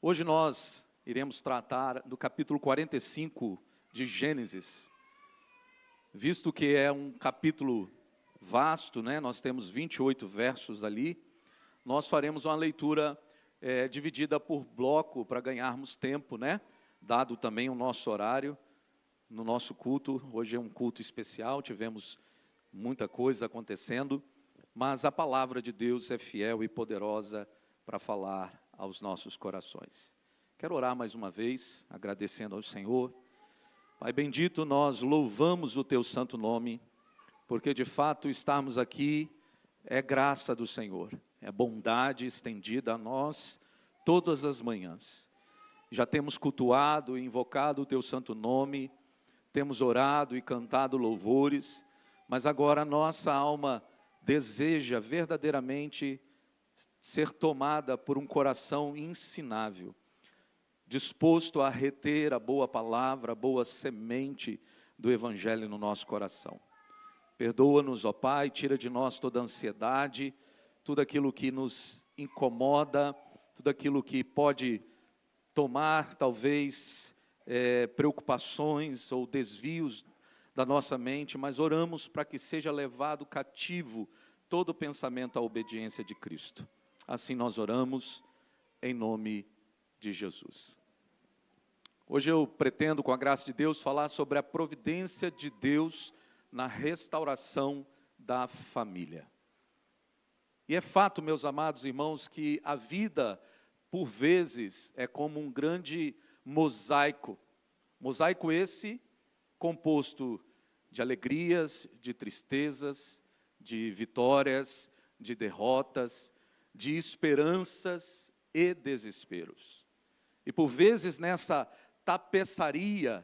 Hoje nós iremos tratar do capítulo 45 de Gênesis. Visto que é um capítulo vasto, né? Nós temos 28 versos ali, nós faremos uma leitura dividida por bloco para ganharmos tempo, né? Dado também o nosso horário, no nosso culto. Hoje é um culto especial, tivemos muita coisa acontecendo, mas a palavra de Deus é fiel e poderosa para falar aos nossos corações. Quero orar mais uma vez, agradecendo ao Senhor. Pai bendito, nós louvamos o Teu santo nome, porque de fato estarmos aqui é graça do Senhor, é bondade estendida a nós todas as manhãs. Já temos cultuado e invocado o Teu santo nome, temos orado e cantado louvores, mas agora a nossa alma deseja verdadeiramente ser tomada por um coração ensinável, disposto a reter a boa palavra, a boa semente do Evangelho no nosso coração. Perdoa-nos, ó Pai, tira de nós toda a ansiedade, tudo aquilo que nos incomoda, tudo aquilo que pode tomar, talvez, preocupações ou desvios da nossa mente, mas oramos para que seja levado cativo todo o pensamento à obediência de Cristo. Assim nós oramos, em nome de Jesus. Hoje eu pretendo, com a graça de Deus, falar sobre a providência de Deus na restauração da família. E é fato, meus amados irmãos, que a vida, por vezes, é como um grande mosaico. Mosaico esse composto de alegrias, de tristezas, de vitórias, de derrotas, de esperanças e desesperos. E por vezes nessa tapeçaria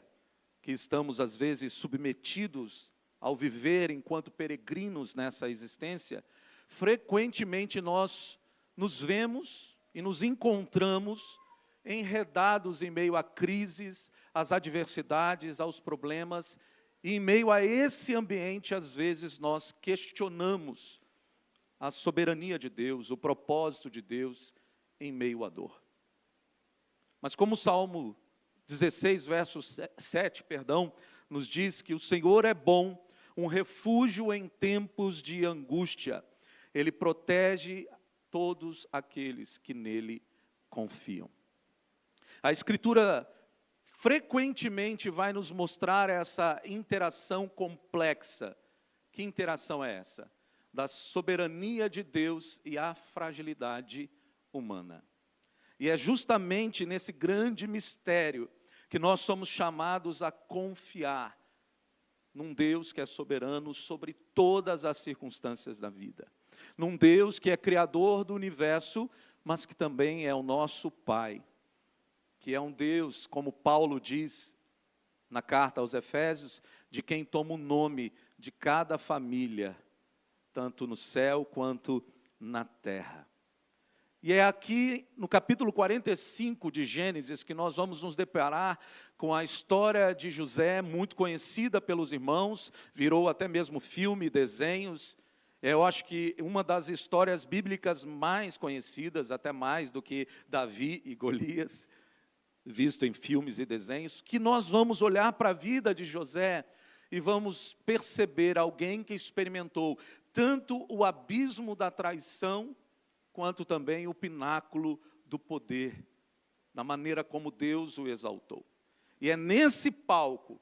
que estamos às vezes submetidos ao viver enquanto peregrinos nessa existência, frequentemente nós nos vemos e nos encontramos enredados em meio a crises, às adversidades, aos problemas, e em meio a esse ambiente, às vezes, nós questionamos a soberania de Deus, o propósito de Deus em meio à dor. Mas como o Salmo 16, verso 7, nos diz que o Senhor é bom, um refúgio em tempos de angústia. Ele protege todos aqueles que nele confiam. A Escritura frequentemente vai nos mostrar essa interação complexa. Que interação é essa? Da soberania de Deus e a fragilidade humana. E é justamente nesse grande mistério que nós somos chamados a confiar num Deus que é soberano sobre todas as circunstâncias da vida. Num Deus que é criador do universo, mas que também é o nosso Pai. Que é um Deus, como Paulo diz na carta aos Efésios, de quem toma o nome de cada família, tanto no céu quanto na terra. E é aqui no capítulo 45 de Gênesis que nós vamos nos deparar com a história de José, muito conhecida pelos irmãos, virou até mesmo filme, desenhos. Eu acho que uma das histórias bíblicas mais conhecidas, até mais do que Davi e Golias, visto em filmes e desenhos, que nós vamos olhar para a vida de José e vamos perceber alguém que experimentou tanto o abismo da traição, quanto também o pináculo do poder, na maneira como Deus o exaltou. E é nesse palco,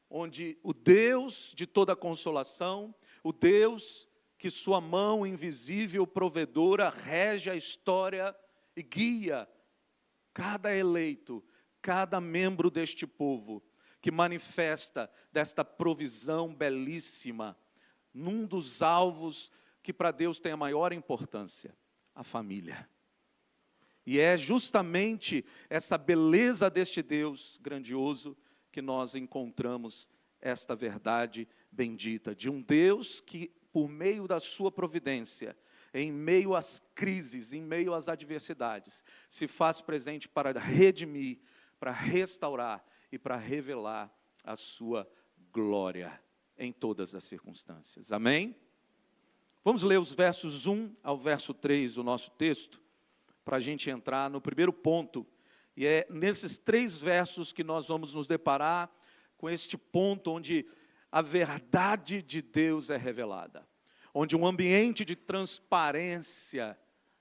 onde o Deus de toda consolação, o Deus que sua mão invisível provedora rege a história e guia cada eleito, cada membro deste povo, que manifesta desta provisão belíssima, num dos alvos que para Deus tem a maior importância, a família. E é justamente essa beleza deste Deus grandioso que nós encontramos esta verdade bendita, de um Deus que, por meio da sua providência, em meio às crises, em meio às adversidades, se faz presente para redimir, para restaurar e para revelar a sua glória em todas as circunstâncias. Amém? Vamos ler os versos 1 ao verso 3 do nosso texto, para a gente entrar no primeiro ponto, e é nesses 3 versos que nós vamos nos deparar com este ponto onde a verdade de Deus é revelada, onde um ambiente de transparência,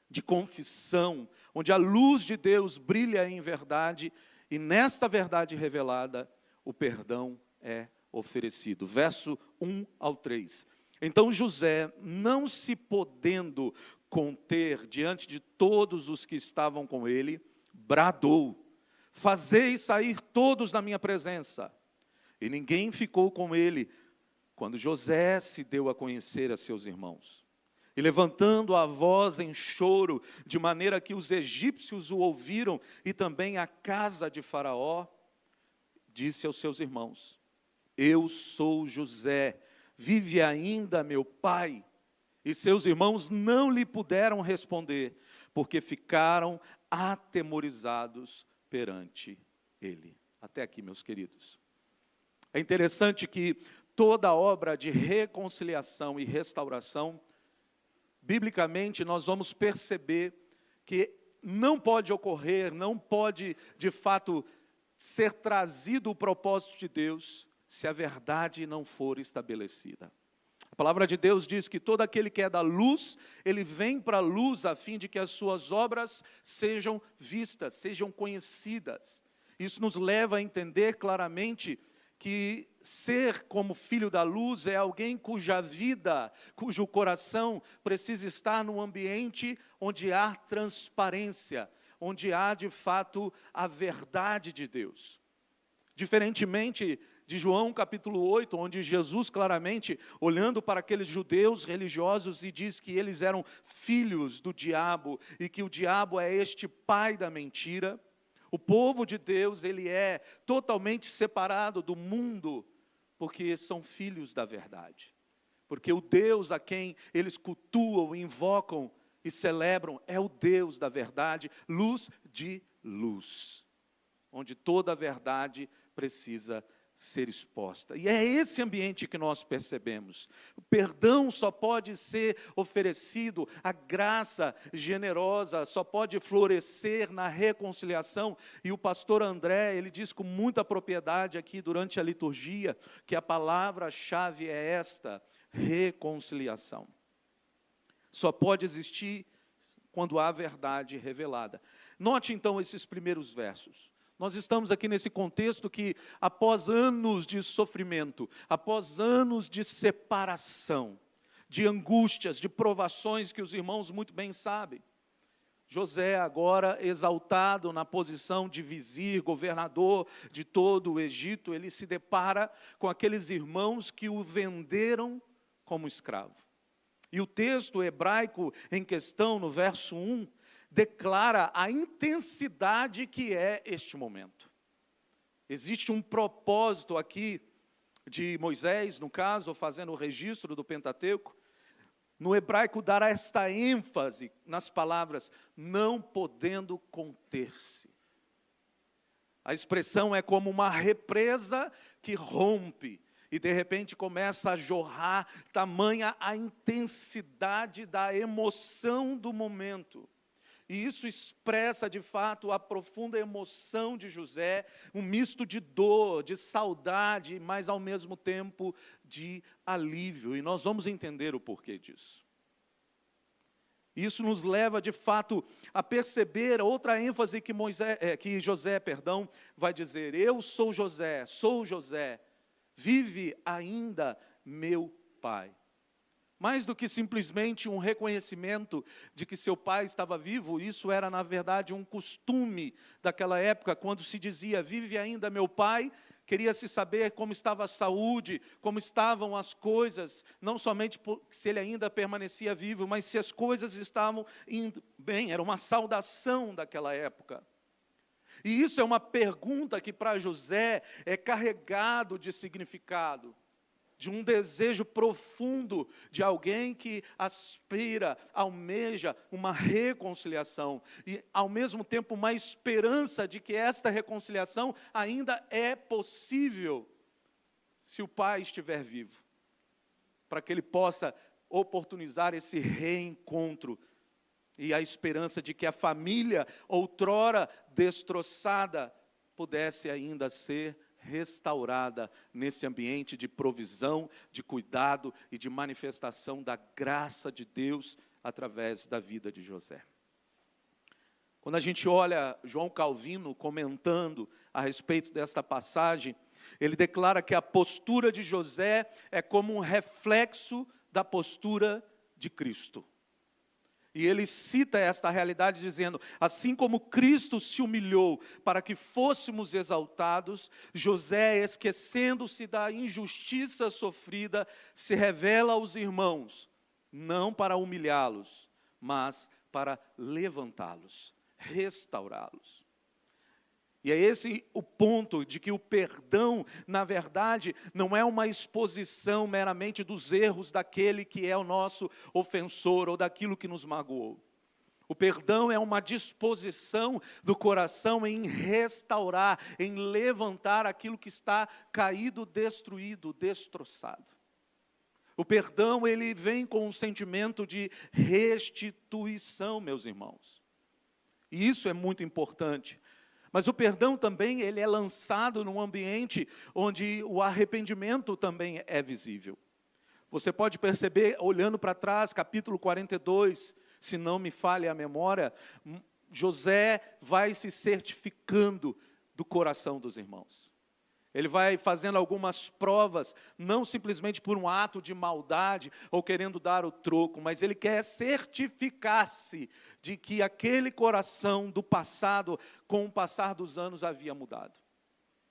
de confissão, onde a luz de Deus brilha em verdade, e nesta verdade revelada, o perdão é oferecido. Verso 1 ao 3. Então José, não se podendo conter diante de todos os que estavam com ele, bradou: fazei sair todos da minha presença. E ninguém ficou com ele, quando José se deu a conhecer a seus irmãos. E levantando a voz em choro, de maneira que os egípcios o ouviram, e também a casa de Faraó, disse aos seus irmãos: eu sou José, vive ainda meu pai? E seus irmãos não lhe puderam responder, porque ficaram atemorizados perante ele. Até aqui, meus queridos. É interessante que toda obra de reconciliação e restauração, biblicamente, nós vamos perceber que não pode ocorrer, não pode, de fato, ser trazido o propósito de Deus, se a verdade não for estabelecida. A palavra de Deus diz que todo aquele que é da luz, ele vem para a luz a fim de que as suas obras sejam vistas, sejam conhecidas. Isso nos leva a entender claramente que ser como filho da luz é alguém cuja vida, cujo coração precisa estar num ambiente onde há transparência, onde há de fato a verdade de Deus. Diferentemente de João capítulo 8, onde Jesus claramente, olhando para aqueles judeus religiosos, e diz que eles eram filhos do diabo, e que o diabo é este pai da mentira. O povo de Deus, ele é totalmente separado do mundo, porque são filhos da verdade. Porque o Deus a quem eles cultuam, invocam e celebram, é o Deus da verdade, luz de luz, onde toda a verdade precisa ser exposta. E é esse ambiente que nós percebemos. O perdão só pode ser oferecido, a graça generosa só pode florescer na reconciliação. E o pastor André, ele diz com muita propriedade aqui durante a liturgia, que a palavra-chave é esta: reconciliação. Só pode existir quando há verdade revelada. Note então esses primeiros versos. Nós estamos aqui nesse contexto que, após anos de sofrimento, após anos de separação, de angústias, de provações que os irmãos muito bem sabem, José, agora exaltado na posição de vizir, governador de todo o Egito, ele se depara com aqueles irmãos que o venderam como escravo. E o texto hebraico em questão, no verso 1, declara a intensidade que é este momento. Existe um propósito aqui de Moisés, no caso, fazendo o registro do Pentateuco, no hebraico dar esta ênfase nas palavras, não podendo conter-se. A expressão é como uma represa que rompe, e de repente começa a jorrar, tamanha a intensidade da emoção do momento. E isso expressa, de fato, a profunda emoção de José, um misto de dor, de saudade, mas ao mesmo tempo de alívio. E nós vamos entender o porquê disso. Isso nos leva, de fato, a perceber outra ênfase que José vai dizer: eu sou José, vive ainda meu pai. Mais do que simplesmente um reconhecimento de que seu pai estava vivo, isso era, na verdade, um costume daquela época, quando se dizia, vive ainda meu pai, queria-se saber como estava a saúde, como estavam as coisas, não somente se ele ainda permanecia vivo, mas se as coisas estavam indo bem, era uma saudação daquela época. E isso é uma pergunta que para José é carregado de significado, de um desejo profundo de alguém que aspira, almeja uma reconciliação e, ao mesmo tempo, uma esperança de que esta reconciliação ainda é possível se o pai estiver vivo, para que ele possa oportunizar esse reencontro e a esperança de que a família, outrora destroçada, pudesse ainda ser restaurada nesse ambiente de provisão, de cuidado e de manifestação da graça de Deus através da vida de José. Quando a gente olha João Calvino comentando a respeito desta passagem, ele declara que a postura de José é como um reflexo da postura de Cristo. E ele cita esta realidade dizendo: assim como Cristo se humilhou para que fôssemos exaltados, José, esquecendo-se da injustiça sofrida, se revela aos irmãos, não para humilhá-los, mas para levantá-los, restaurá-los. E é esse o ponto de que o perdão, na verdade, não é uma exposição meramente dos erros daquele que é o nosso ofensor ou daquilo que nos magoou. O perdão é uma disposição do coração em restaurar, em levantar aquilo que está caído, destruído, destroçado. O perdão, ele vem com um sentimento de restituição, meus irmãos. E isso é muito importante. Mas o perdão também, ele é lançado num ambiente onde o arrependimento também é visível. Você pode perceber, olhando para trás, capítulo 42, se não me falha a memória, José vai se certificando do coração dos irmãos. Ele vai fazendo algumas provas, não simplesmente por um ato de maldade ou querendo dar o troco, mas ele quer certificar-se de que aquele coração do passado, com o passar dos anos, havia mudado.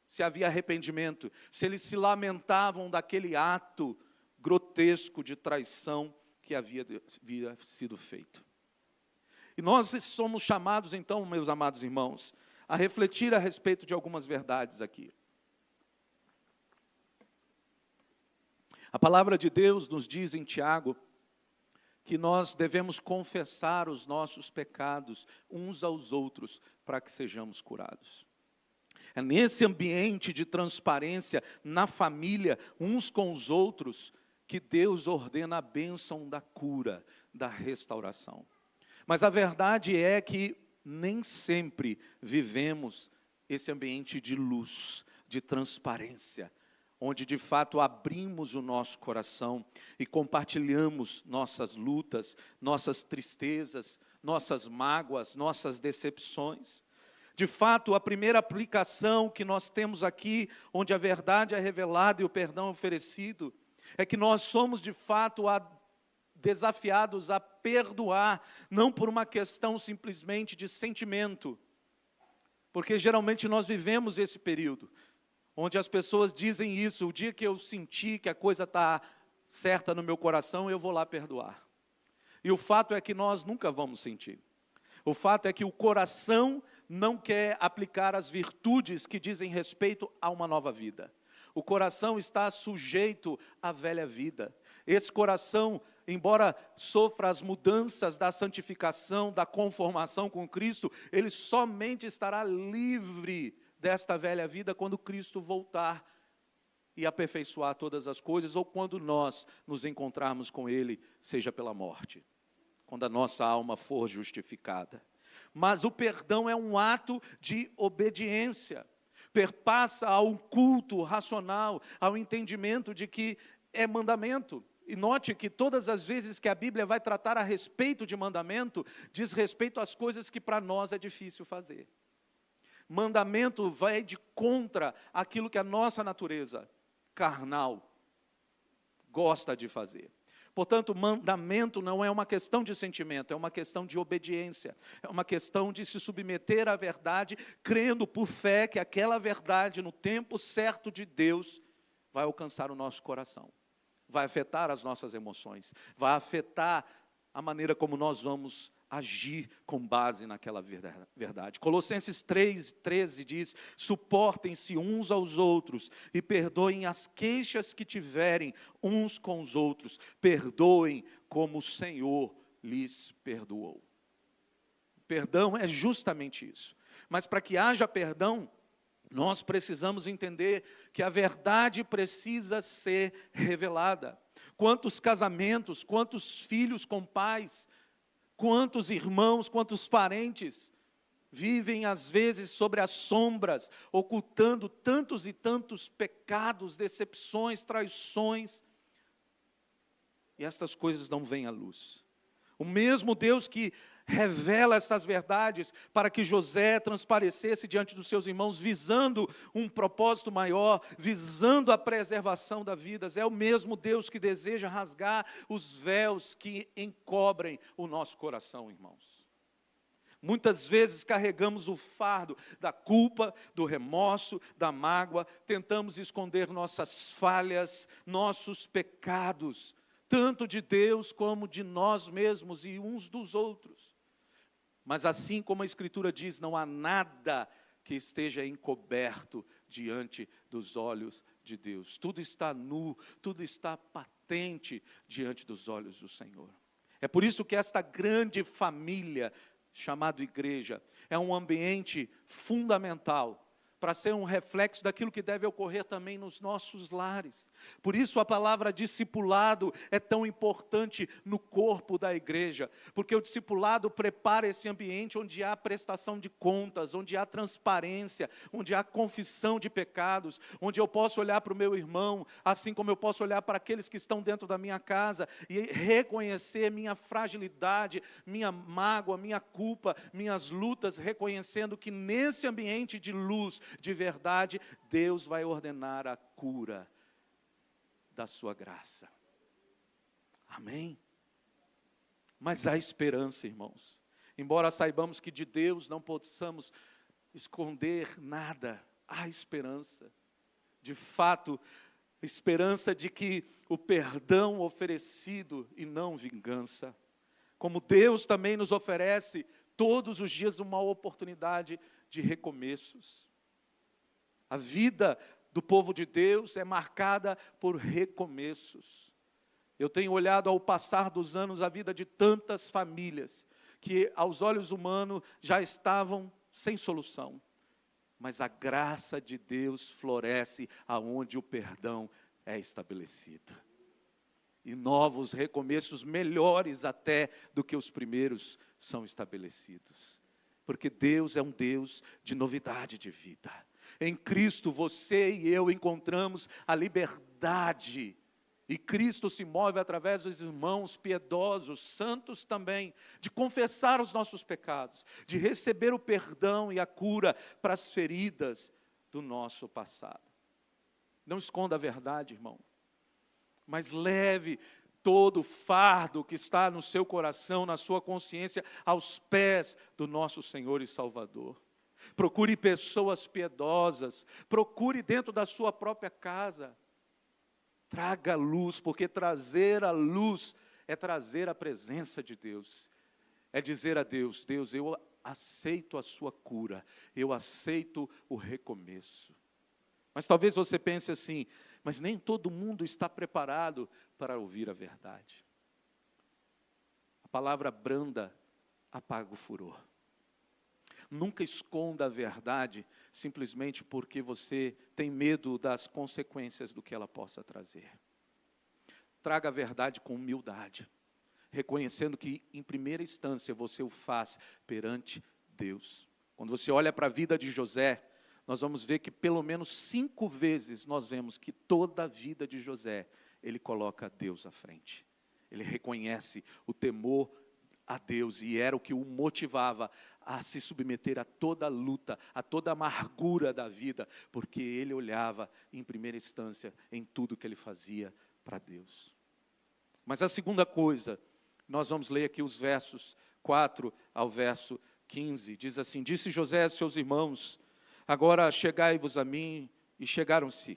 Se havia arrependimento, se eles se lamentavam daquele ato grotesco de traição que havia sido feito. E nós somos chamados então, meus amados irmãos, a refletir a respeito de algumas verdades aqui. A palavra de Deus nos diz em Tiago que nós devemos confessar os nossos pecados uns aos outros para que sejamos curados. É nesse ambiente de transparência, na família, uns com os outros, que Deus ordena a bênção da cura, da restauração. Mas a verdade é que nem sempre vivemos esse ambiente de luz, de transparência, onde de fato abrimos o nosso coração e compartilhamos nossas lutas, nossas tristezas, nossas mágoas, nossas decepções. De fato, a primeira aplicação que nós temos aqui, onde a verdade é revelada e o perdão é oferecido, é que nós somos de fato desafiados a perdoar, não por uma questão simplesmente de sentimento, porque geralmente nós vivemos esse período, onde as pessoas dizem isso: o dia que eu sentir que a coisa está certa no meu coração, eu vou lá perdoar. E o fato é que nós nunca vamos sentir. O fato é que o coração não quer aplicar as virtudes que dizem respeito a uma nova vida. O coração está sujeito à velha vida. Esse coração, embora sofra as mudanças da santificação, da conformação com Cristo, ele somente estará livre desta velha vida quando Cristo voltar e aperfeiçoar todas as coisas, ou quando nós nos encontrarmos com Ele, seja pela morte, quando a nossa alma for justificada. Mas o perdão é um ato de obediência, perpassa ao culto racional, ao entendimento de que é mandamento. E note que todas as vezes que a Bíblia vai tratar a respeito de mandamento, diz respeito às coisas que para nós é difícil fazer. Mandamento vai de contra aquilo que a nossa natureza carnal gosta de fazer. Portanto, mandamento não é uma questão de sentimento, é uma questão de obediência. É uma questão de se submeter à verdade, crendo por fé que aquela verdade, no tempo certo de Deus, vai alcançar o nosso coração. Vai afetar as nossas emoções, vai afetar a maneira como nós vamos agir com base naquela verdade. Colossenses 3:13 diz: suportem-se uns aos outros e perdoem as queixas que tiverem uns com os outros. Perdoem como o Senhor lhes perdoou. Perdão é justamente isso. Mas para que haja perdão, nós precisamos entender que a verdade precisa ser revelada. Quantos casamentos, quantos filhos com pais Quantos irmãos, quantos parentes vivem às vezes sobre as sombras, ocultando tantos e tantos pecados, decepções, traições, e estas coisas não vêm à luz. O mesmo Deus que revela estas verdades para que José transparecesse diante dos seus irmãos, visando um propósito maior, visando a preservação das vidas, é o mesmo Deus que deseja rasgar os véus que encobrem o nosso coração, irmãos. Muitas vezes carregamos o fardo da culpa, do remorso, da mágoa, tentamos esconder nossas falhas, nossos pecados, tanto de Deus como de nós mesmos e uns dos outros. Mas assim como a Escritura diz, não há nada que esteja encoberto diante dos olhos de Deus. Tudo está nu, tudo está patente diante dos olhos do Senhor. É por isso que esta grande família, chamado igreja, é um ambiente fundamental para ser um reflexo daquilo que deve ocorrer também nos nossos lares. Por isso a palavra discipulado é tão importante no corpo da igreja, porque o discipulado prepara esse ambiente onde há prestação de contas, onde há transparência, onde há confissão de pecados, onde eu posso olhar para o meu irmão, assim como eu posso olhar para aqueles que estão dentro da minha casa e reconhecer minha fragilidade, minha mágoa, minha culpa, minhas lutas, reconhecendo que nesse ambiente de luz, de verdade, Deus vai ordenar a cura da sua graça. Amém? Mas há esperança, irmãos. Embora saibamos que de Deus não possamos esconder nada, há esperança. De fato, esperança de que o perdão oferecido e não vingança. Como Deus também nos oferece todos os dias uma oportunidade de recomeços. A vida do povo de Deus é marcada por recomeços. Eu tenho olhado ao passar dos anos a vida de tantas famílias que aos olhos humanos já estavam sem solução. Mas a graça de Deus floresce aonde o perdão é estabelecido. E novos recomeços melhores até do que os primeiros são estabelecidos. Porque Deus é um Deus de novidade de vida. Em Cristo você e eu encontramos a liberdade. E Cristo se move através dos irmãos piedosos, santos também, de confessar os nossos pecados, de receber o perdão e a cura para as feridas do nosso passado. Não esconda a verdade, irmão, mas leve todo o fardo que está no seu coração, na sua consciência, aos pés do nosso Senhor e Salvador. Procure pessoas piedosas, procure dentro da sua própria casa. Traga luz, porque trazer a luz é trazer a presença de Deus. É dizer a Deus, Deus, eu aceito a sua cura, eu aceito o recomeço. Mas talvez você pense assim, mas nem todo mundo está preparado para ouvir a verdade. A palavra branda apaga o furor. Nunca esconda a verdade simplesmente porque você tem medo das consequências do que ela possa trazer. Traga a verdade com humildade, reconhecendo que em primeira instância você o faz perante Deus. Quando você olha para a vida de José, nós vamos ver que pelo menos 5 vezes nós vemos que toda a vida de José, ele coloca Deus à frente. Ele reconhece o temor a Deus, e era o que o motivava a se submeter a toda a luta, a toda a amargura da vida, porque ele olhava em primeira instância em tudo que ele fazia para Deus. Mas a segunda coisa, nós vamos ler aqui os versos 4 ao verso 15, diz assim, disse José a seus irmãos, agora chegai-vos a mim, e chegaram-se.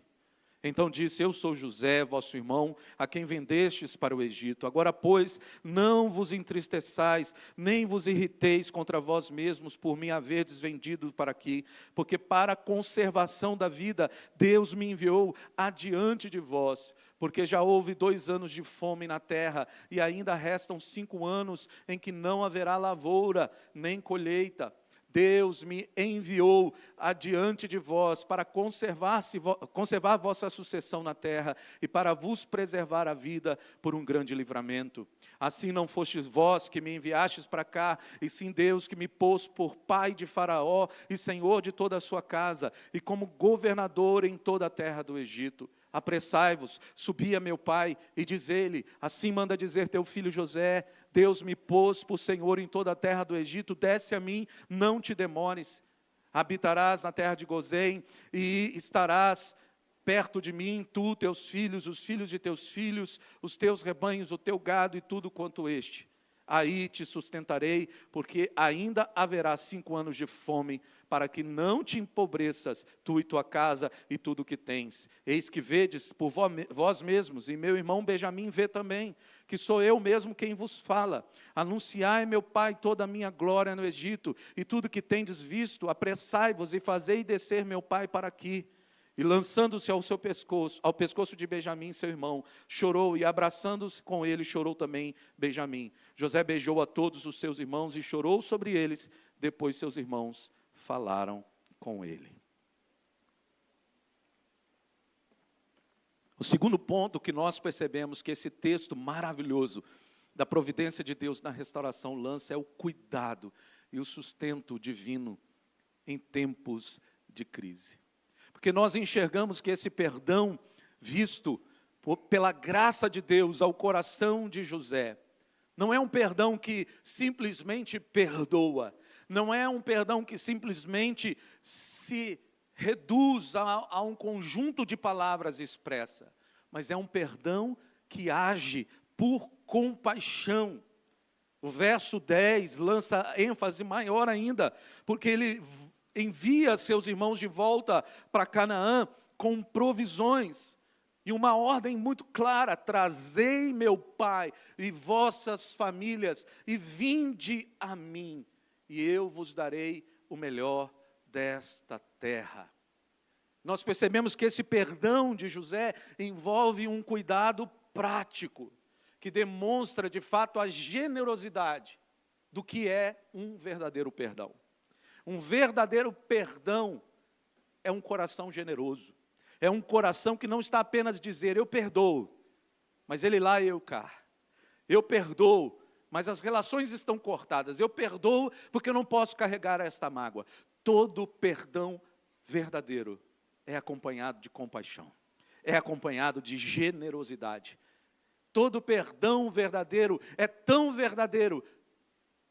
Então disse, eu sou José, vosso irmão, a quem vendestes para o Egito. Agora, pois, não vos entristeçais, nem vos irriteis contra vós mesmos, por me haverdes vendido para aqui, porque para a conservação da vida, Deus me enviou adiante de vós, porque já houve 2 anos de fome na terra, e ainda restam 5 anos em que não haverá lavoura, nem colheita. Deus me enviou adiante de vós para conservar vossa sucessão na terra e para vos preservar a vida por um grande livramento. Assim não fostes vós que me enviastes para cá, e sim Deus que me pôs por pai de Faraó e senhor de toda a sua casa, e como governador em toda a terra do Egito. Apressai-vos, subi a meu pai, e diz-lhe, assim manda dizer teu filho José, Deus me pôs por senhor em toda a terra do Egito, desce a mim, não te demores. Habitarás na terra de Gozém, e estarás perto de mim, tu, teus filhos, os filhos de teus filhos, os teus rebanhos, o teu gado e tudo quanto este. Aí te sustentarei, porque ainda haverá 5 anos de fome, para que não te empobreças, tu e tua casa e tudo o que tens. Eis que vedes por vós mesmos, e meu irmão Benjamim vê também, que sou eu mesmo quem vos fala. Anunciai, meu pai, toda a minha glória no Egito, e tudo que tendes visto, apressai-vos e fazei descer meu pai para aqui. E lançando-se ao pescoço de Benjamim, seu irmão, chorou, e abraçando-se com ele, chorou também Benjamim. José beijou a todos os seus irmãos e chorou sobre eles, depois seus irmãos falaram com ele. O segundo ponto que nós percebemos que esse texto maravilhoso da providência de Deus na restauração lança é o cuidado e o sustento divino em tempos de crise. Porque nós enxergamos que esse perdão visto pela graça de Deus ao coração de José, não é um perdão que simplesmente perdoa, não é um perdão que simplesmente se reduz a um conjunto de palavras expressa, mas é um perdão que age por compaixão. O verso 10 lança ênfase maior ainda, porque ele envia seus irmãos de volta para Canaã com provisões e uma ordem muito clara: trazei meu pai e vossas famílias e vinde a mim, e eu vos darei o melhor desta terra. Nós percebemos que esse perdão de José envolve um cuidado prático, que demonstra de fato a generosidade do que é um verdadeiro perdão. Um verdadeiro perdão é um coração generoso. É um coração que não está apenas dizer, eu perdoo, mas ele lá e eu cá. Eu perdoo, mas as relações estão cortadas. Eu perdoo porque eu não posso carregar esta mágoa. Todo perdão verdadeiro é acompanhado de compaixão. É acompanhado de generosidade. Todo perdão verdadeiro é tão verdadeiro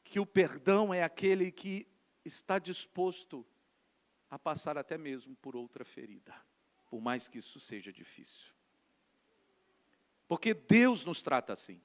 que o perdão é aquele que está disposto a passar até mesmo por outra ferida, por mais que isso seja difícil. Porque Deus nos trata assim.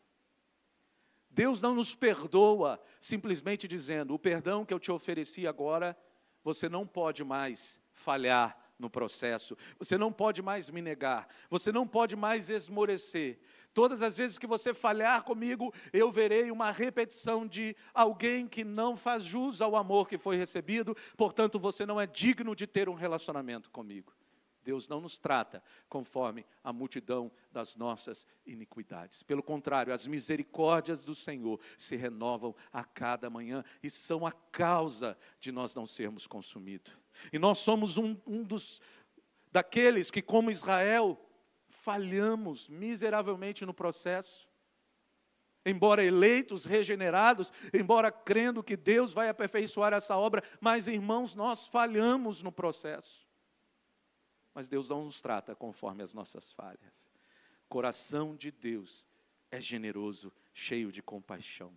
Deus não nos perdoa simplesmente dizendo, o perdão que eu te ofereci agora, você não pode mais falhar no processo, você não pode mais me negar, você não pode mais esmorecer. Todas as vezes que você falhar comigo, eu verei uma repetição de alguém que não faz jus ao amor que foi recebido, portanto você não é digno de ter um relacionamento comigo. Deus não nos trata conforme a multidão das nossas iniquidades. Pelo contrário, as misericórdias do Senhor se renovam a cada manhã e são a causa de nós não sermos consumidos. E nós somos daqueles que, como Israel, falhamos miseravelmente no processo. Embora eleitos, regenerados, embora crendo que Deus vai aperfeiçoar essa obra, mas, irmãos, nós falhamos no processo. Mas Deus não nos trata conforme as nossas falhas. O coração de Deus é generoso, cheio de compaixão.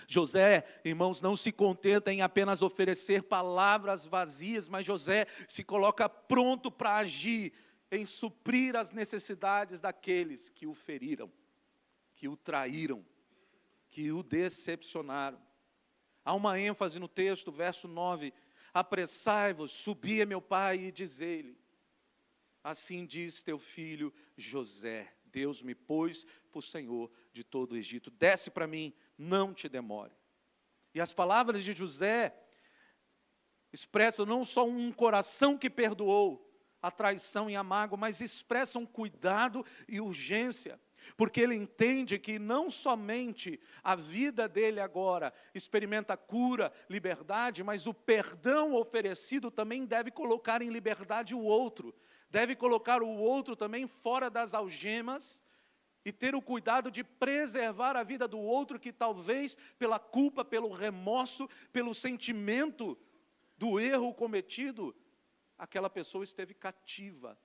José, irmãos, não se contenta em apenas oferecer palavras vazias, mas José se coloca pronto para agir, em suprir as necessidades daqueles que o feriram, que o traíram, que o decepcionaram. Há uma ênfase no texto, verso 9, apressai-vos, subi a meu pai e dizei-lhe, assim diz teu filho José, Deus me pôs por Senhor de todo o Egito, desce para mim, não te demore. E as palavras de José expressam não só um coração que perdoou a traição e a mágoa, mas expressam cuidado e urgência. porque ele entende que não somente a vida dele agora experimenta cura, liberdade, mas o perdão oferecido também deve colocar em liberdade o outro, deve colocar o outro também fora das algemas, e ter o cuidado de preservar a vida do outro, que talvez pela culpa, pelo remorso, pelo sentimento do erro cometido, aquela pessoa esteve cativa,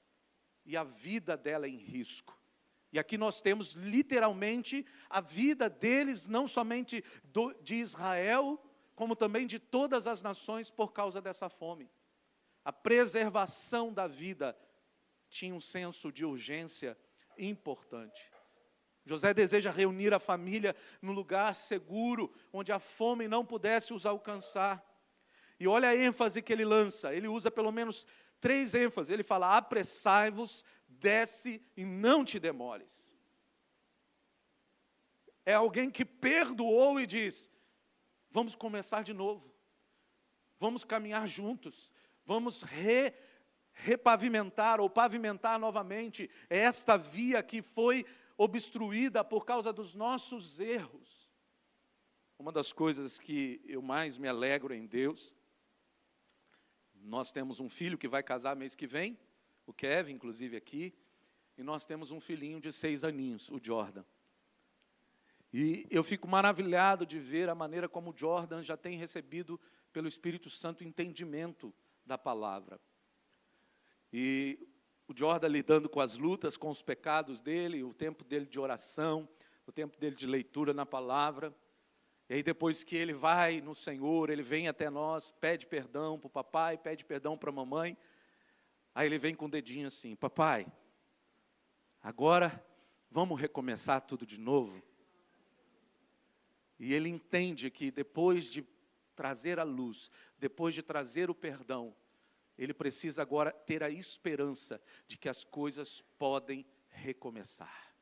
e a vida dela em risco. E aqui nós temos literalmente a vida deles, não somente de Israel, como também de todas as nações por causa dessa fome. A preservação da vida tinha um senso de urgência importante. José deseja reunir a família num lugar seguro, onde a fome não pudesse os alcançar. E olha a ênfase que ele lança, ele usa pelo menos 3 ênfases. Ele fala: apressai-vos, desce e não te demores. É alguém que perdoou e diz: vamos começar de novo, vamos caminhar juntos, vamos repavimentar ou pavimentar novamente esta via que foi obstruída por causa dos nossos erros. Uma das coisas que eu mais me alegro em Deus, nós temos um filho que vai casar mês que vem, o Kevin, inclusive aqui, e nós temos um filhinho de 6 aninhos, o Jordan. E eu fico maravilhado de ver a maneira como o Jordan já tem recebido pelo Espírito Santo entendimento da palavra. E o Jordan lidando com as lutas, com os pecados dele, o tempo dele de oração, o tempo dele de leitura na palavra. E aí depois que ele vai no Senhor, ele vem até nós, pede perdão para o papai, pede perdão para a mamãe. Aí ele vem com o dedinho assim: papai, agora vamos recomeçar tudo de novo? E ele entende que depois de trazer a luz, depois de trazer o perdão, ele precisa agora ter a esperança de que as coisas podem recomeçar,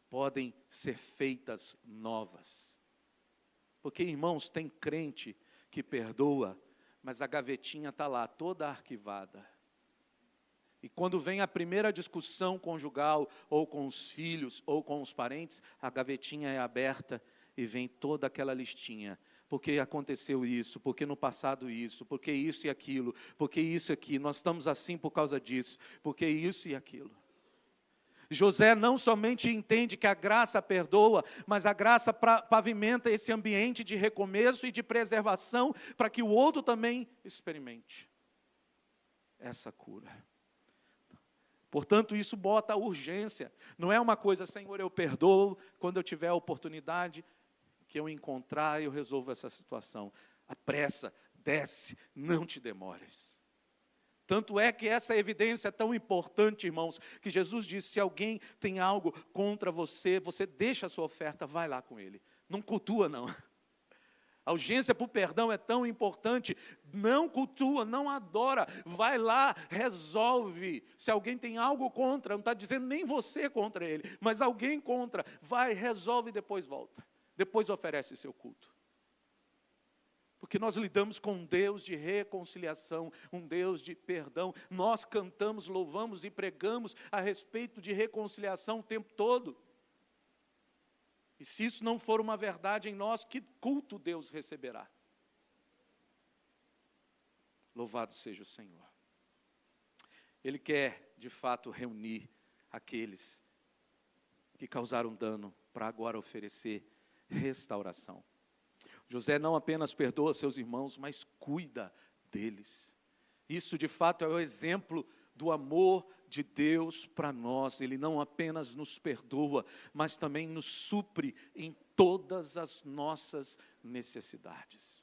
podem ser feitas novas. Porque, irmãos, tem crente que perdoa, mas a gavetinha está lá, toda arquivada. E quando vem a primeira discussão conjugal, ou com os filhos, ou com os parentes, a gavetinha é aberta e vem toda aquela listinha. Porque aconteceu isso, porque no passado isso, porque isso e aquilo, porque isso e aquilo, nós estamos assim por causa disso, porque isso e aquilo. José não somente entende que a graça perdoa, mas a graça pavimenta esse ambiente de recomeço e de preservação, para que o outro também experimente essa cura. Portanto, isso bota a urgência, não é uma coisa: Senhor, eu perdoo, quando eu tiver a oportunidade que eu encontrar, eu resolvo essa situação. Apressa, desce, não te demores. Tanto é que essa evidência é tão importante, irmãos, que Jesus disse: se alguém tem algo contra você, você deixa a sua oferta, vai lá com ele. Não cultua, não. A urgência para o perdão é tão importante. Não cultua, não adora. Vai lá, resolve. Se alguém tem algo contra, não está dizendo nem você contra ele, mas alguém contra, vai, resolve e depois volta. Depois oferece seu culto. Porque nós lidamos com um Deus de reconciliação, um Deus de perdão. Nós cantamos, louvamos e pregamos a respeito de reconciliação o tempo todo. E se isso não for uma verdade em nós, que culto Deus receberá? Louvado seja o Senhor. Ele quer, de fato, reunir aqueles que causaram dano, para agora oferecer restauração. José não apenas perdoa seus irmãos, mas cuida deles. Isso, de fato, é o exemplo do amor de Deus para nós. Ele não apenas nos perdoa, mas também nos supre em todas as nossas necessidades.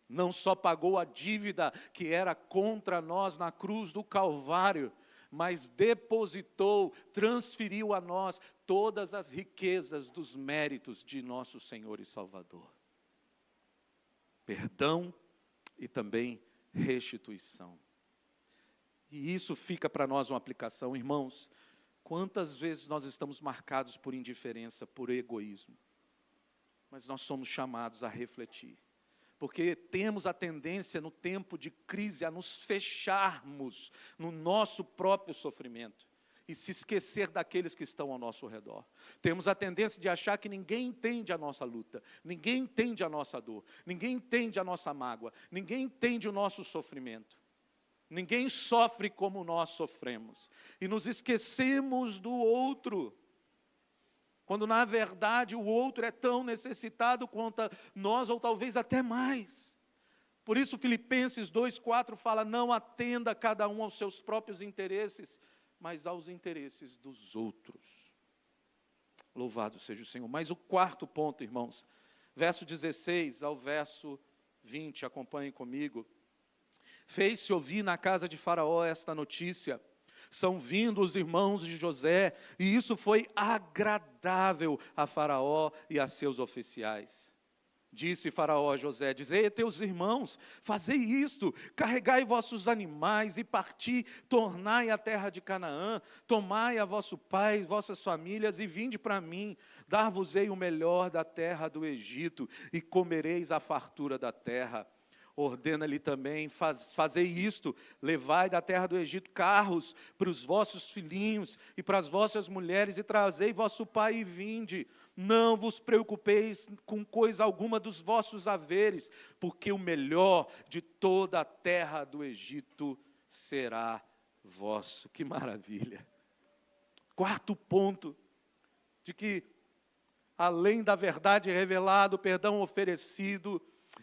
Não só pagou a dívida que era contra nós na cruz do Calvário, mas depositou, transferiu a nós todas as riquezas dos méritos de nosso Senhor e Salvador. Perdão e também restituição. E isso fica para nós uma aplicação, irmãos. Quantas vezes nós estamos marcados por indiferença, por egoísmo? Mas nós somos chamados a refletir. Porque temos a tendência no tempo de crise a nos fecharmos no nosso próprio sofrimento. e se esquecer daqueles que estão ao nosso redor. Temos a tendência de achar que ninguém entende a nossa luta, ninguém entende a nossa dor, ninguém entende a nossa mágoa, ninguém entende o nosso sofrimento. Ninguém sofre como nós sofremos. E nos esquecemos do outro, quando na verdade o outro é tão necessitado quanto nós, ou talvez até mais. Por isso Filipenses 2,4 fala: não atenda cada um aos seus próprios interesses, mas aos interesses dos outros. Louvado seja o Senhor. Mas o quarto ponto, irmãos, verso 16 ao verso 20, acompanhem comigo. Fez-se ouvir na casa de Faraó esta notícia: são vindos os irmãos de José, e isso foi agradável a Faraó e a seus oficiais. Disse Faraó a José: dizei a teus irmãos, fazei isto, carregai vossos animais e parti, tornai a terra de Canaã, tomai a vosso pai, vossas famílias, e vinde para mim, dar-vos-ei o melhor da terra do Egito, e comereis a fartura da terra. Ordena-lhe também: fazei isto, levai da terra do Egito carros para os vossos filhinhos e para as vossas mulheres, e trazei vosso pai e vinde. Não vos preocupeis com coisa alguma dos vossos haveres, porque o melhor de toda a terra do Egito será vosso. Que maravilha! Quarto ponto, de que além da verdade revelada, o perdão oferecido,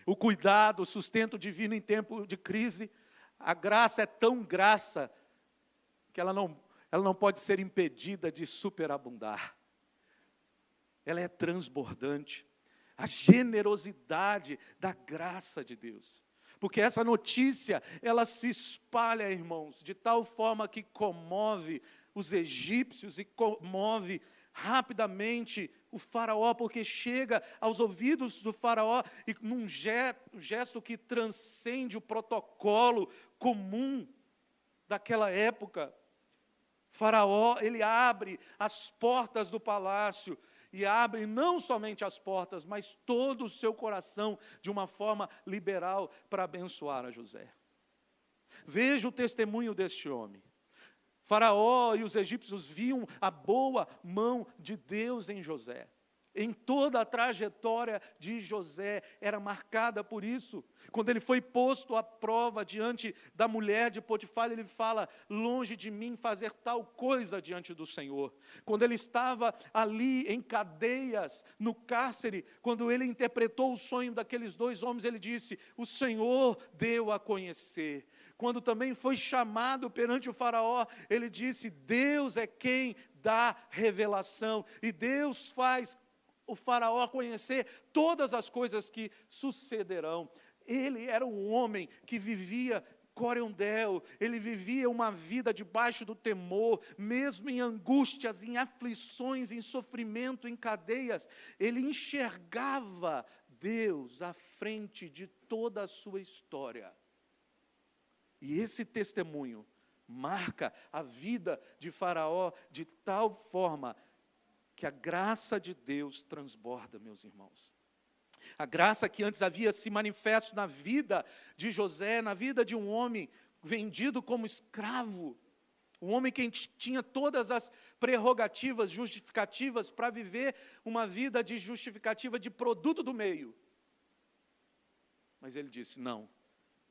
o cuidado, o sustento divino em tempo de crise, a graça é tão graça que ela não pode ser impedida de superabundar. Ela é transbordante. A generosidade da graça de Deus. Porque essa notícia, ela se espalha, irmãos, de tal forma que comove os egípcios e comove rapidamente o faraó, porque chega aos ouvidos do faraó e num gesto que transcende o protocolo comum daquela época. Faraó, ele abre as portas do palácio, e abre não somente as portas, mas todo o seu coração de uma forma liberal para abençoar a José. Veja o testemunho deste homem. Faraó e os egípcios viam a boa mão de Deus em José. Em toda a trajetória de José era marcada por isso. Quando ele foi posto à prova diante da mulher de Potifar, ele fala: longe de mim fazer tal coisa diante do Senhor. Quando ele estava ali em cadeias, no cárcere, quando ele interpretou o sonho daqueles dois homens, ele disse: o Senhor deu a conhecer. Quando também foi chamado perante o faraó, ele disse: Deus é quem dá revelação, e Deus faz o faraó conhecer todas as coisas que sucederão. Ele era um homem que vivia corendel, ele vivia uma vida debaixo do temor, mesmo em angústias, em aflições, em sofrimento, em cadeias, ele enxergava Deus à frente de toda a sua história. E esse testemunho marca a vida de Faraó de tal forma que a graça de Deus transborda, meus irmãos. A graça que antes havia se manifesto na vida de José, na vida de um homem vendido como escravo, um homem que tinha todas as prerrogativas justificativas para viver uma vida de justificativa de produto do meio. Mas ele disse: não,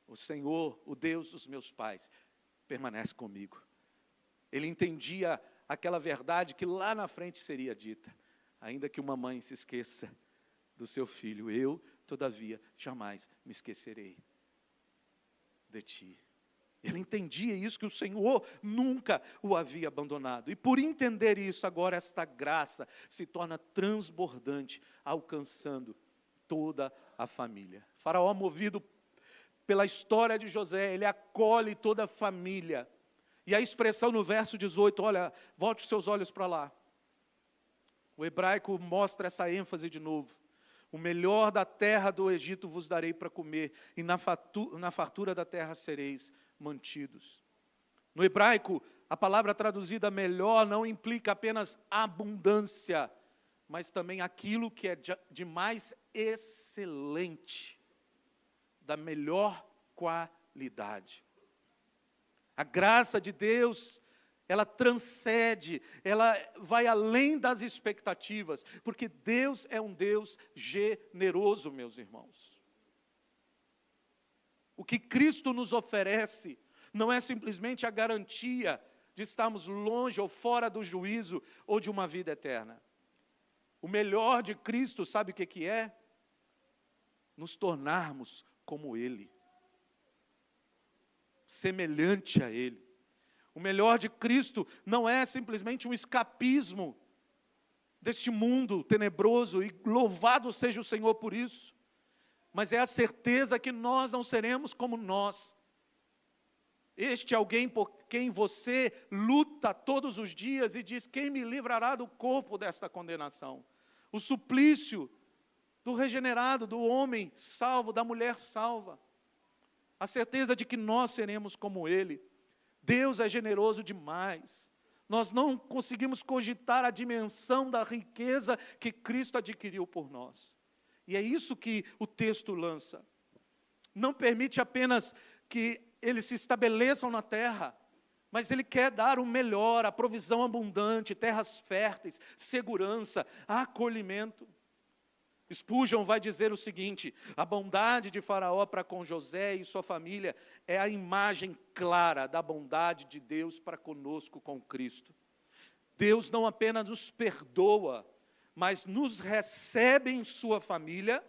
o Senhor, o Deus dos meus pais, permanece comigo. Ele entendia aquela verdade que lá na frente seria dita: ainda que uma mãe se esqueça do seu filho, eu, todavia, jamais me esquecerei de ti. Ele entendia isso, que o Senhor nunca o havia abandonado. E por entender isso, agora esta graça se torna transbordante, alcançando toda a família. Faraó, movido pela história de José, ele acolhe toda a família. E a expressão no verso 18, olha, volte os seus olhos para lá. O hebraico mostra essa ênfase de novo. O melhor da terra do Egito vos darei para comer, e na fartura da terra sereis mantidos. No hebraico, a palavra traduzida melhor não implica apenas abundância, mas também aquilo que é de mais excelente, da melhor qualidade. A graça de Deus, ela transcende, ela vai além das expectativas, porque Deus é um Deus generoso, meus irmãos. O que Cristo nos oferece não é simplesmente a garantia de estarmos longe ou fora do juízo ou de uma vida eterna. O melhor de Cristo, sabe o que é? Nos tornarmos como Ele, semelhante a Ele. O melhor de Cristo não é simplesmente um escapismo deste mundo tenebroso, e louvado seja o Senhor por isso, mas é a certeza que nós não seremos como nós. Este alguém por quem você luta todos os dias e diz: quem me livrará do corpo desta condenação? O suplício do regenerado, do homem salvo, da mulher salva. A certeza de que nós seremos como Ele. Deus é generoso demais. Nós não conseguimos cogitar a dimensão da riqueza que Cristo adquiriu por nós. E é isso que o texto lança. Não permite apenas que eles se estabeleçam na terra, mas Ele quer dar o melhor, a provisão abundante, terras férteis, segurança, acolhimento. Spurgeon vai dizer o seguinte: a bondade de Faraó para com José e sua família é a imagem clara da bondade de Deus para conosco com Cristo. Deus não apenas nos perdoa, mas nos recebe em sua família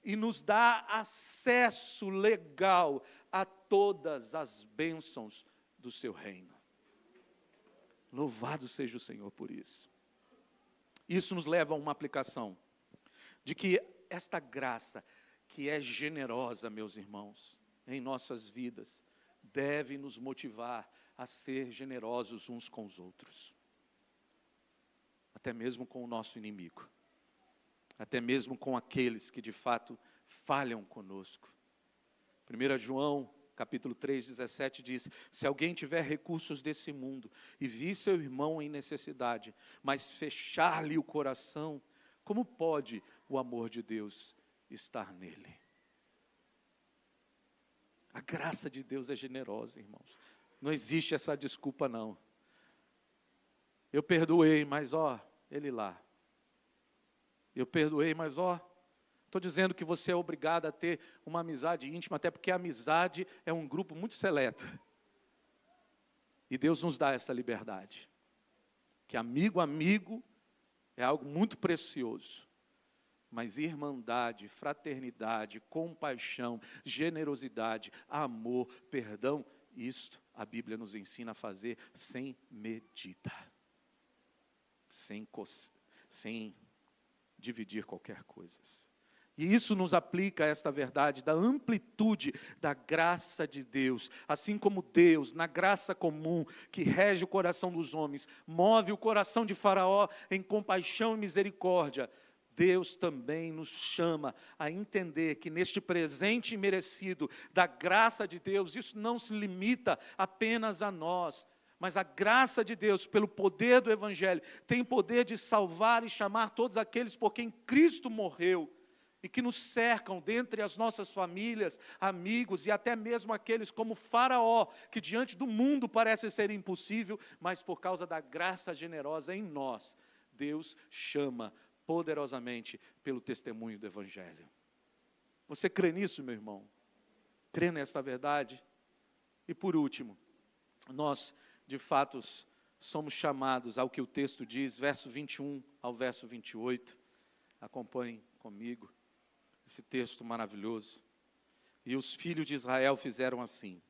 e nos dá acesso legal a todas as bênçãos do seu reino. Louvado seja o Senhor por isso. Isso nos leva a uma aplicação de que esta graça, que é generosa, meus irmãos, em nossas vidas, deve nos motivar a ser generosos uns com os outros. Até mesmo com o nosso inimigo. Até mesmo com aqueles que de fato falham conosco. 1 João, capítulo 3, 17 diz: se alguém tiver recursos desse mundo e vir seu irmão em necessidade, mas fechar-lhe o coração, como pode o amor de Deus estar nele? A graça de Deus é generosa, irmãos. Não existe essa desculpa, não. Eu perdoei, mas ele lá. Eu perdoei, mas estou dizendo que você é obrigado a ter uma amizade íntima, até porque a amizade é um grupo muito seleto. E Deus nos dá essa liberdade. Que amigo é algo muito precioso. Mas irmandade, fraternidade, compaixão, generosidade, amor, perdão, isto a Bíblia nos ensina a fazer sem medida. Sem dividir qualquer coisa. E isso nos aplica a esta verdade da amplitude da graça de Deus. Assim como Deus, na graça comum que rege o coração dos homens, move o coração de Faraó em compaixão e misericórdia, Deus também nos chama a entender que neste presente imerecido da graça de Deus, isso não se limita apenas a nós, mas a graça de Deus, pelo poder do Evangelho, tem poder de salvar e chamar todos aqueles por quem Cristo morreu, e que nos cercam dentre as nossas famílias, amigos, e até mesmo aqueles como Faraó, que diante do mundo parece ser impossível, mas por causa da graça generosa em nós, Deus chama poderosamente pelo testemunho do Evangelho. Você crê nisso, meu irmão? Crê nesta verdade? E por último, nós de fato somos chamados ao que o texto diz, verso 21 ao verso 28, acompanhem comigo esse texto maravilhoso. E os filhos de Israel fizeram assim: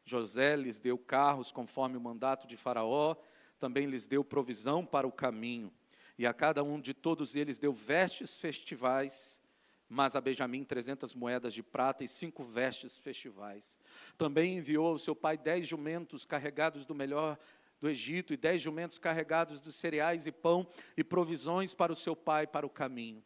José lhes deu carros conforme o mandato de Faraó, também lhes deu provisão para o caminho, e a cada um de todos eles deu vestes festivais, mas a Benjamim 300 moedas de prata e 5 vestes festivais. Também enviou ao seu pai 10 jumentos carregados do melhor do Egito, e 10 jumentos carregados de cereais e pão, e provisões para o seu pai para o caminho.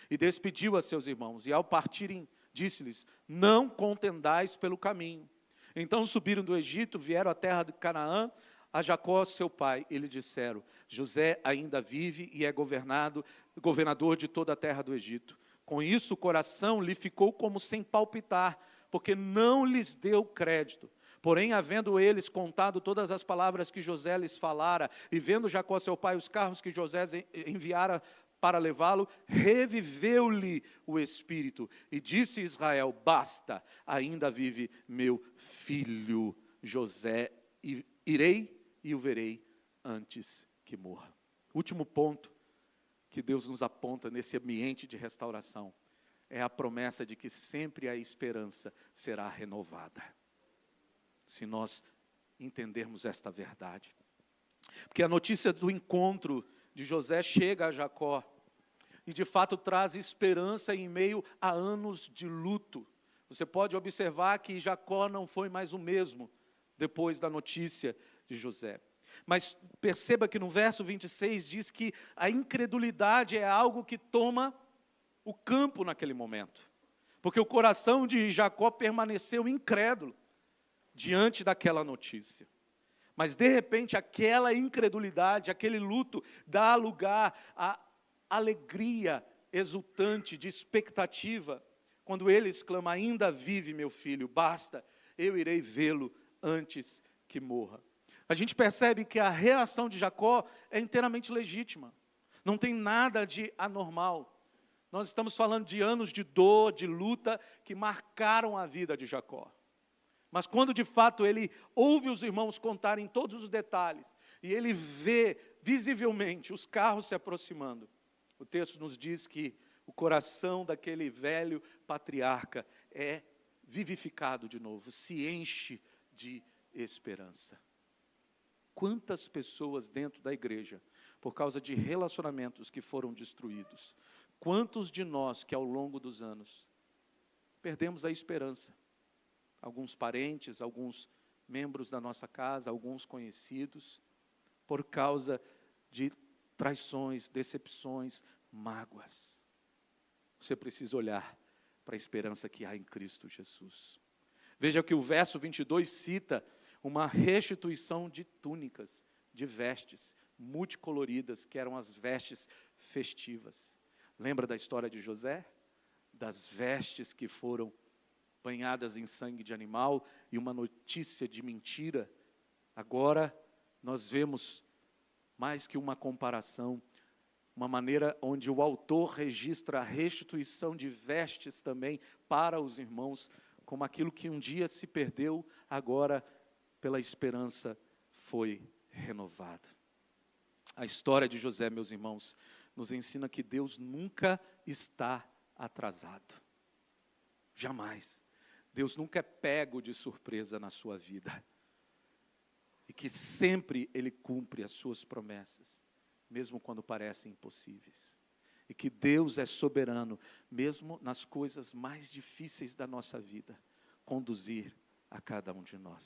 E despediu a seus irmãos, e ao partirem, disse-lhes: não contendais pelo caminho. Então subiram do Egito, vieram à terra de Canaã, a Jacó seu pai, e lhe disseram: José ainda vive e é governador de toda a terra do Egito. Com isso o coração lhe ficou como sem palpitar, porque não lhes deu crédito. Porém, havendo eles contado todas as palavras que José lhes falara, e vendo Jacó seu pai os carros que José enviara para levá-lo, reviveu-lhe o espírito, e disse Israel: basta, ainda vive meu filho José, e irei e o verei antes que morra. Último ponto que Deus nos aponta nesse ambiente de restauração é a promessa de que sempre a esperança será renovada, se nós entendermos esta verdade. Porque a notícia do encontro de José chega a Jacó, e de fato traz esperança em meio a anos de luto. Você pode observar que Jacó não foi mais o mesmo depois da notícia de José. Mas perceba que no verso 26 diz que a incredulidade é algo que toma o campo naquele momento. Porque o coração de Jacó permaneceu incrédulo diante daquela notícia. Mas de repente aquela incredulidade, aquele luto dá lugar à alegria exultante, de expectativa, quando ele exclama: ainda vive meu filho, basta, eu irei vê-lo antes que morra. A gente percebe que a reação de Jacó é inteiramente legítima, não tem nada de anormal. Nós estamos falando de anos de dor, de luta, que marcaram a vida de Jacó. Mas quando de fato ele ouve os irmãos contarem todos os detalhes, e ele vê visivelmente os carros se aproximando, o texto nos diz que o coração daquele velho patriarca é vivificado de novo, se enche de esperança. Quantas pessoas dentro da igreja, por causa de relacionamentos que foram destruídos, quantos de nós que ao longo dos anos perdemos a esperança? Alguns parentes, alguns membros da nossa casa, alguns conhecidos, por causa de traições, decepções, mágoas. Você precisa olhar para a esperança que há em Cristo Jesus. Veja que o verso 22 cita uma restituição de túnicas, de vestes multicoloridas, que eram as vestes festivas. Lembra da história de José? Das vestes que foram banhadas em sangue de animal e uma notícia de mentira. Agora nós vemos mais que uma comparação, uma maneira onde o autor registra a restituição de vestes também para os irmãos, como aquilo que um dia se perdeu, agora pela esperança foi renovado. A história de José, meus irmãos, nos ensina que Deus nunca está atrasado. Jamais. Deus nunca é pego de surpresa na sua vida. E que sempre Ele cumpre as suas promessas, mesmo quando parecem impossíveis. E que Deus é soberano, mesmo nas coisas mais difíceis da nossa vida, conduzir a cada um de nós.